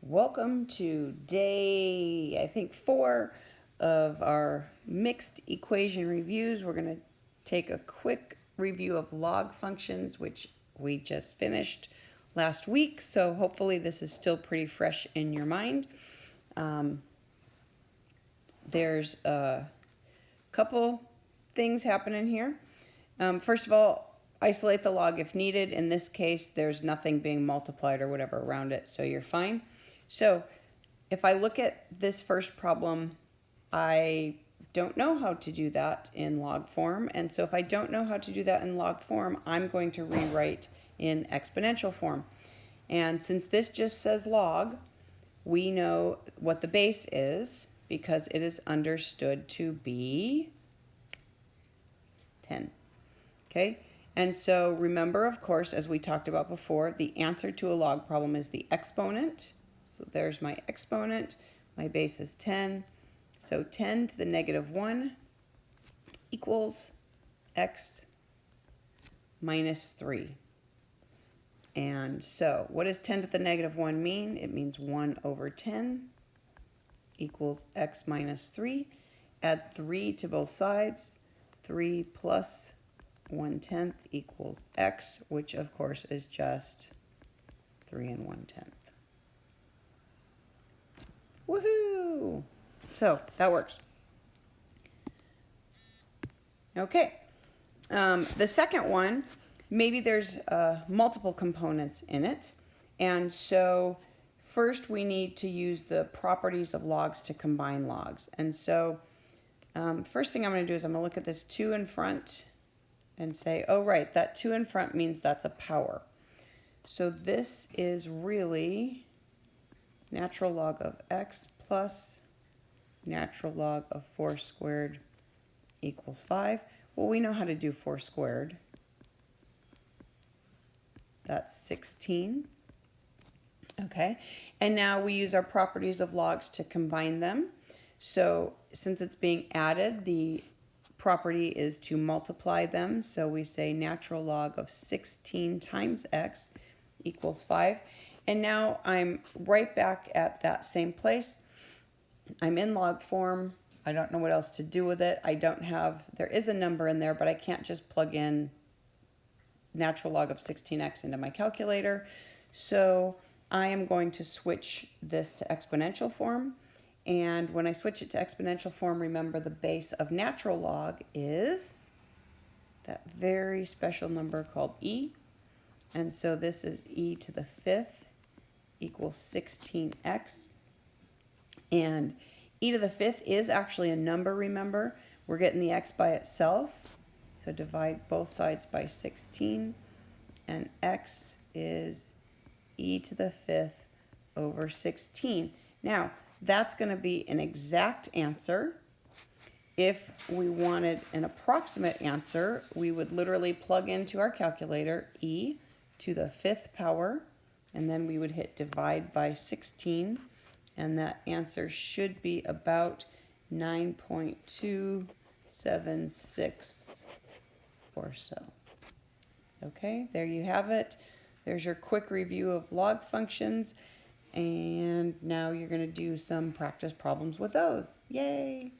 Welcome to day, I think, 4 of our mixed equation reviews. We're going to take a quick review of log functions, which we just finished last week. So hopefully this is still pretty fresh in your mind. There's a couple things happening here. First of all, isolate the log if needed. In this case, there's nothing being multiplied or whatever around it, so you're fine. So if I look at this first problem, I don't know how to do that in log form. And so if I don't know how to do that in log form, I'm going to rewrite in exponential form. And since this just says log, we know what the base is because it is understood to be 10. Okay? And so remember, of course, as we talked about before, the answer to a log problem is the exponent. So there's my exponent. My base is 10. So 10 to the negative 1 equals x minus 3. And so what does 10 to the negative 1 mean? It means 1 over 10 equals x minus 3. Add 3 to both sides. 3 plus 1/10 equals x, which of course is just 3 1/10. Woohoo! So that works. Okay. The second one, maybe there's multiple components in it. And so first we need to use the properties of logs to combine logs. And so first thing I'm going to do is I'm going to look at this 2 in front and say, oh, right, that 2 in front means that's a power. So this is really natural log of x plus natural log of 4 squared equals 5. Well, we know how to do 4 squared. That's 16. Okay, and now we use our properties of logs to combine them. So since it's being added, the property is to multiply them. So we say natural log of 16 times x equals 5. And now I'm right back at that same place. I'm in log form. I don't know what else to do with it. There is a number in there, but I can't just plug in natural log of 16x into my calculator. So I am going to switch this to exponential form. And when I switch it to exponential form, remember the base of natural log is that very special number called e. And so this is e to the 5th equals 16x. And e to the 5th is actually a number, remember. We're getting the x by itself. So divide both sides by 16. And x is e to the 5th over 16. Now, that's going to be an exact answer. If we wanted an approximate answer, we would literally plug into our calculator e to the 5th power, and then we would hit divide by 16, and that answer should be about 9.276 or so. Okay, there you have it. There's your quick review of log functions. And now you're going to do some practice problems with those. Yay!